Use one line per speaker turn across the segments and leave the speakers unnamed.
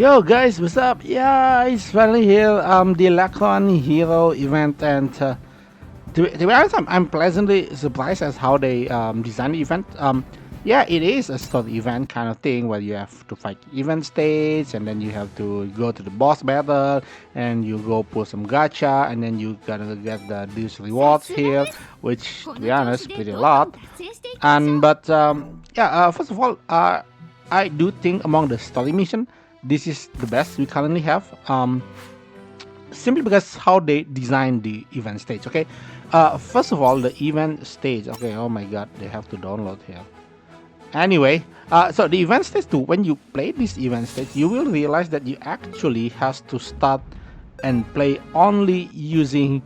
Yo guys, what's up? Yeah, it's finally here. The Lacroan Hero event, and to be honest, I'm pleasantly surprised as how they designed the event. Yeah, it is a story event kind of thing where you have to fight event stage, and then you have to go to the boss battle, and you go pull some gacha, and then you gotta get these rewards here, which to be honest, pretty a lot. And but yeah, first of all, I do think among the story mission, this is the best we currently have. Simply because how they designed the event stage. Okay, first of all, the event stage. Okay, oh my God, they have to download here. Anyway, so the event stage too. When you play this event stage, you will realize that you actually has to start and play only using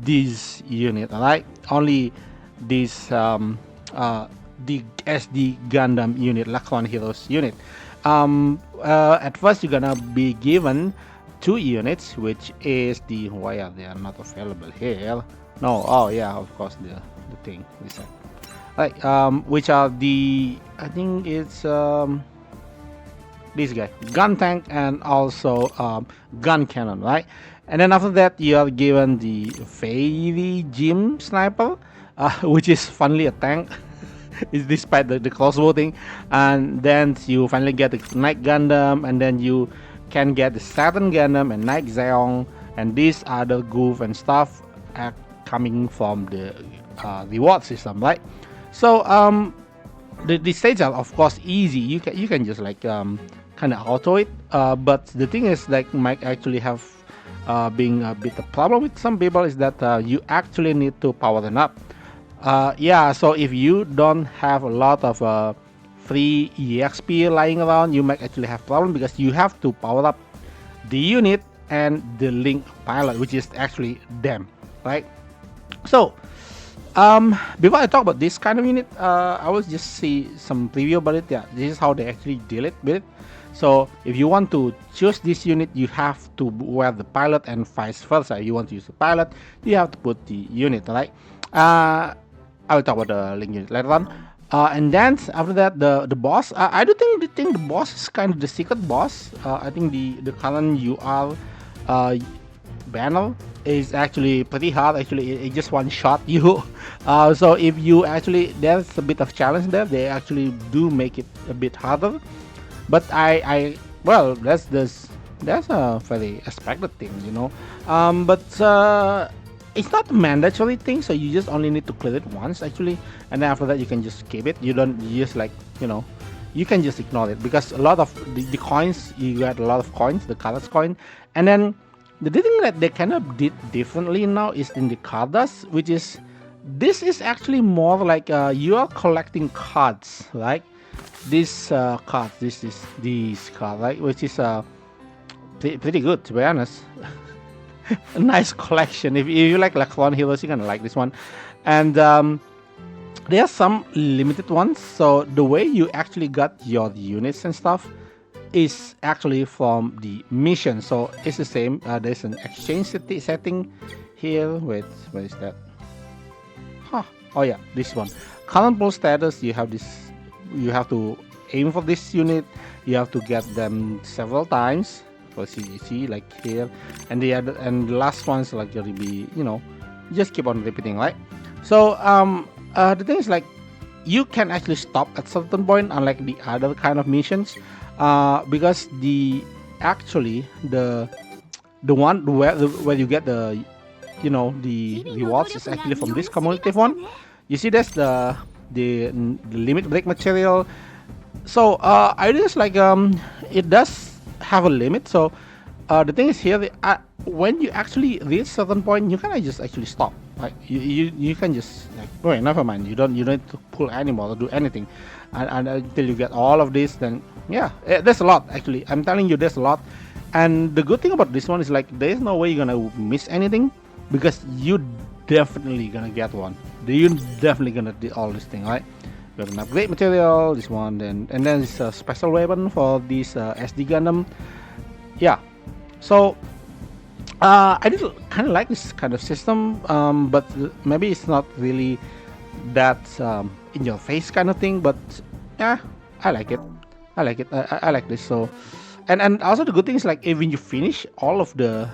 this unit. Alright, only this the SD Gundam unit, Lacroan Heroes unit. At first, you're gonna be given two units, which is the why are they are not available here? No, oh yeah, of course the thing we said. Right, which are the I think it's this guy, gun tank and also gun cannon, right? And then after that, you are given the Fairy Gym Sniper, which is funnily a tank. Is despite the crossbow thing, and then you finally get the Night Gundam, and then you can get the Saturn Gundam and Night Zeong, and these other goof and stuff are coming from the reward system, right? So the stages are of course easy. You can just like kind of auto it, but the thing is like might actually have being a bit a problem with some people is that you actually need to power them up. Yeah, so if you don't have a lot of free EXP lying around, you might actually have problem because you have to power up the unit and the link pilot, which is actually them, right? So before I talk about this kind of unit, I will just see some preview about it. Yeah, this is how they actually deal it with it. So if you want to choose this unit, you have to wear the pilot and vice versa. If you want to use the pilot, you have to put the unit, right? I will talk about the link unit later on. And then after that, the boss. I do think the boss is kind of the secret boss. I think the current UR banner is actually pretty hard. Actually, it just one shot you. So if you actually there's a bit of challenge there. They actually do make it a bit harder. But well, that's a very expected thing, you know. But it's not a mandatory thing, so you just only need to clear it once actually, and then after that you can just skip it. You just like, you know, you can just ignore it because a lot of the coins, you get a lot of coins, the cards coin. And then the thing that they kind of did differently now is in the cards, which is this is actually more like you are collecting cards, right? This cards, this card, right, which is pretty good to be honest. A nice collection. If you like Lacroan Heroes, you're gonna like this one. And there are some limited ones. So the way you actually got your units and stuff is actually from the mission. So it's the same. There's an exchange setting here. Wait, where is that? Huh. Oh yeah, this one. Current pool status. You have this. You have to aim for this unit. You have to get them several times. So see like here, and the last ones like gonna be, you know, just keep on repeating, right? So the thing is like you can actually stop at certain point, unlike the other kind of missions, because actually the one where you get the, you know, the rewards is actually from this cumulative one. You see that's the limit break material. So I just like it does have a limit. So the thing is here, when you actually reach certain point, you can just actually stop. Like you can just like, wait, never mind. You don't need to pull anymore or do anything, and until you get all of this. Then yeah, there's a lot actually. I'm telling you, there's a lot. And the good thing about this one is like there's no way you're gonna miss anything because you definitely gonna get one. You definitely gonna do all this thing, right? We have an upgrade material, this one, and then it's a special weapon for this SD Gundam. Yeah, so I did kind of like this kind of system, but maybe it's not really that in your face kind of thing. But yeah, I like it. I like it. I like this. So And also the good thing is like if when you finish all of the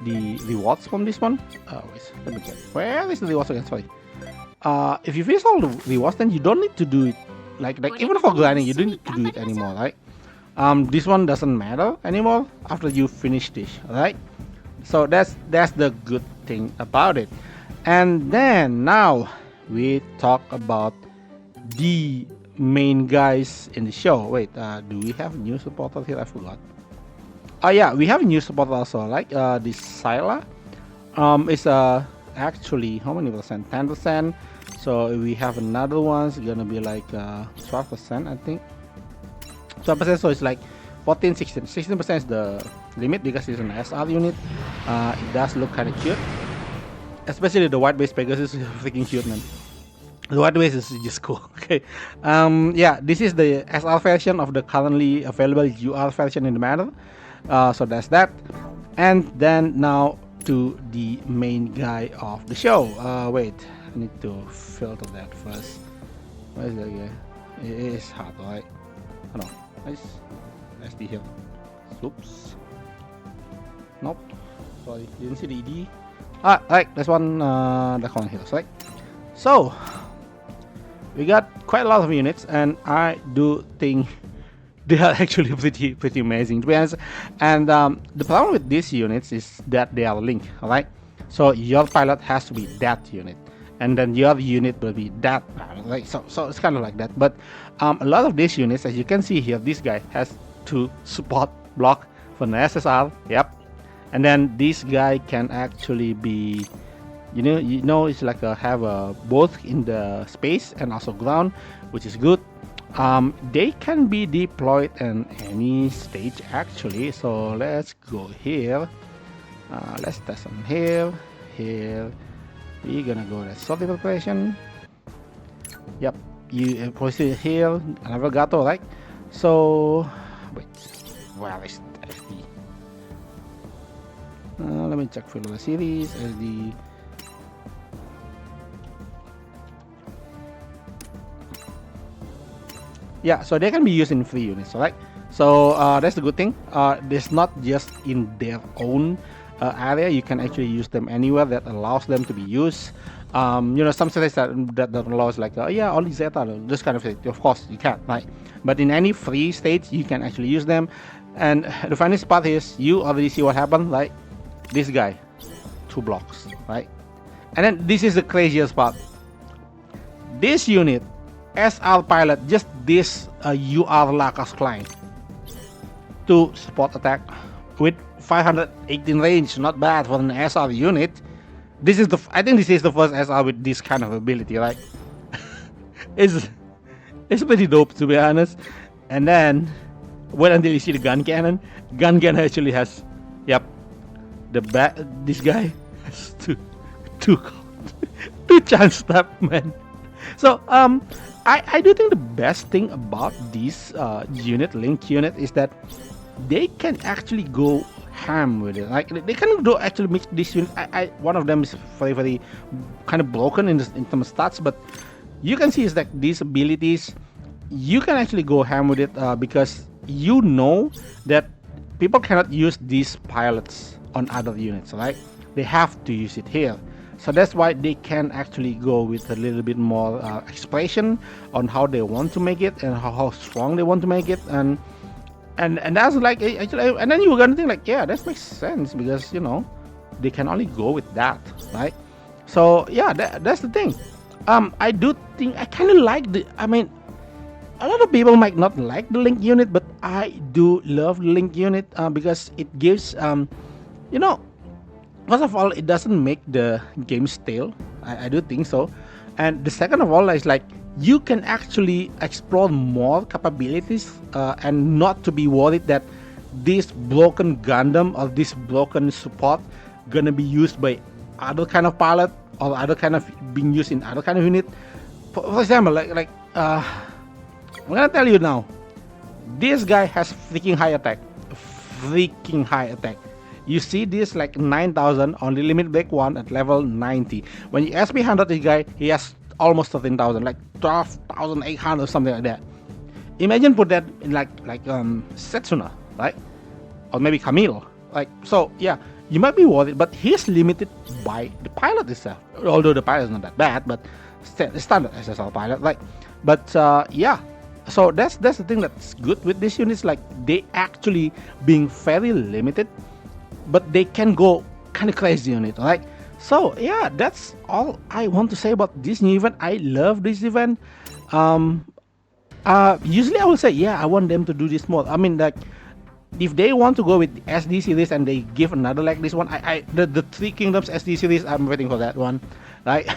rewards from this one, wait, let me check. Where is the rewards again? Sorry. If you finish all the rewards, then you don't need to do it like even for grinding, you don't need to do it anymore, right? This one doesn't matter anymore after you finish this, right? So that's the good thing about it. And then now we talk about the main guys in the show. Wait, do we have new supporters here? I forgot. Oh yeah, we have a new supporter also, like this Sila. It's actually how many percent? 10%. So we have another one. It's gonna be like 12%, I think. 12%. So it's like 14, 16. 16% is the limit because it's an SR unit. It does look kind of cute, especially the white base Pegasus is freaking cute, man. The white base is just cool. Okay. Yeah, this is the SR version of the currently available UR version in the matter. So that's that. And then now to the main guy of the show. Wait, I need to filter that first. Where is that guy? It is hard, right? Oh no, nice. SD here. Oops. Nope. Sorry, didn't see the ED. Right, that's one Lacroan here, right? So we got quite a lot of units, and I do think they are actually pretty amazing to be honest. And the problem with these units is that they are linked, alright? So your pilot has to be that unit, and then your unit will be that, right? So it's kind of like that. But a lot of these units, as you can see here, this guy has to support block for an SSR, yep. And then this guy can actually be, you know, it's like have a both in the space and also ground, which is good. They can be deployed in any stage actually. So let's go here. Let's test on here. We're gonna go to sortie preparation. Yep, you proceed here. Another gato, right? So wait, where is SD? Let me check for the series. SD. Yeah, so they can be used in free units, right? So that's the good thing. It's not just in their own area. You can actually use them anywhere that allows them to be used. Some states that allows like yeah, only Zeta, this kind of thing. Of course, you can, right? But in any free states, you can actually use them. And the funniest part is you already see what happened, right? This guy, 2 blocks, right? And then this is the craziest part. This unit, SR pilot, just this UR Lacroa client to support attack with 518 range. Not bad for an SR unit. I think this is the first SR with this kind of ability, right? it's pretty dope to be honest. And then wait until you see the gun cannon. Gun cannon actually has, yep, this guy has two chance step, man. So I do think the best thing about this link unit is that they can actually go ham with it. Like they can do actually make this unit. One of them is very kind of broken in terms of stats, but you can see is that these abilities you can actually go ham with it because you know that people cannot use these pilots on other units, right? They have to use it here. So that's why they can actually go with a little bit more expression on how they want to make it and how strong they want to make it, and that's like actually, and then you're gonna think like, yeah, that makes sense because they can only go with that, right? So yeah, that's the thing. I do think I kind of like I mean, a lot of people might not like the link unit, but I do love the link unit because it gives first of all, it doesn't make the game stale. I do think so. And the second of all is like you can actually explore more capabilities and not to be worried that this broken Gundam or this broken support gonna be used by other kind of pilot or other kind of being used in other kind of unit. For example, I'm gonna tell you now, this guy has freaking high attack. You see this like 9,000 only limit break 1 at level 90. When you SP 100 this guy, he has almost 13,000, like 12,800 something like that. imagine put that in Setsuna, right? Or maybe Camille. Like so, yeah, you might be worth it, but he's limited by the pilot itself. Although the pilot is not that bad, but standard SSL pilot, like, but yeah. So that's the thing that's good with these units. Like they actually being very limited, but they can go kind of crazy on it. Like so, yeah, that's all I want to say about this new event. I love this event. Um, Usually I will say, yeah, I want them to do this more. I mean, like, if they want to go with the SD series and they give another like this one, the Three Kingdoms SD series, I'm waiting for that one, right?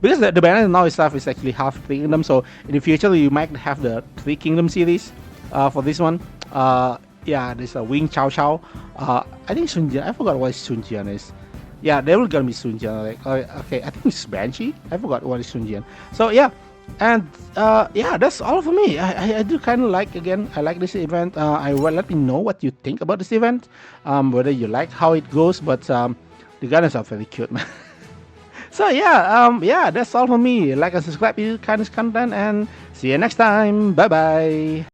Because the banner now itself is actually half Three Kingdoms, so in the future you might have the Three Kingdom series for this one. Yeah, there's a Wing Chao Chao. I think Sunjian. I forgot what Sunjian is. Yeah, they will gonna be Sunjian. Like, okay, I think it's Banshee. I forgot what is Sunjian. So yeah, and yeah, that's all for me. I do kind of like, again, I like this event. I will let me know what you think about this event, whether you like how it goes. But the gunners are very cute, man. So yeah, yeah, that's all for me. Like and subscribe to kind of content, and see you next time. Bye bye.